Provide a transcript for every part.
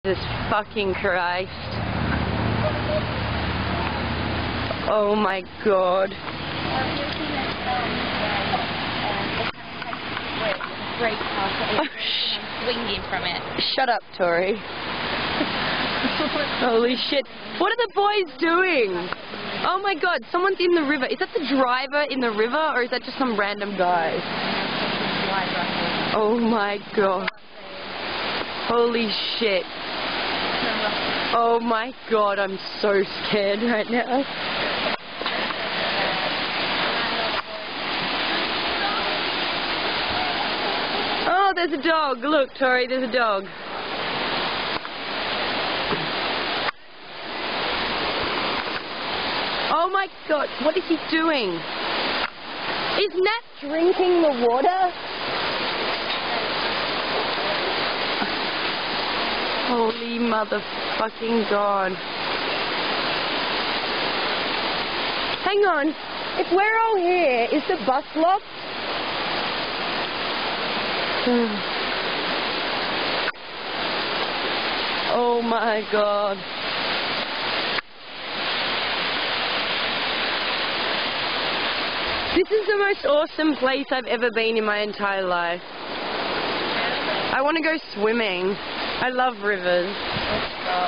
Jesus fucking Christ. Oh my God. Swinging from it. Shut up, Tori. Holy shit. What are the boys doing? Oh my God, someone's in the river. Is that the driver in the river, or is that just some random guy? Oh my God. Holy shit. Oh my God, I'm so scared right now. Oh, there's a dog. Look, Tori, there's a dog. Oh my God, what is he doing? Is Nat drinking the water? Holy motherfucking God. Hang on, if we're all here, is the bus locked? Oh my God. This is the most awesome place I've ever been in my entire life. I want to go swimming. I love rivers. Let's go.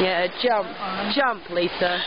Yeah, jump, Lisa.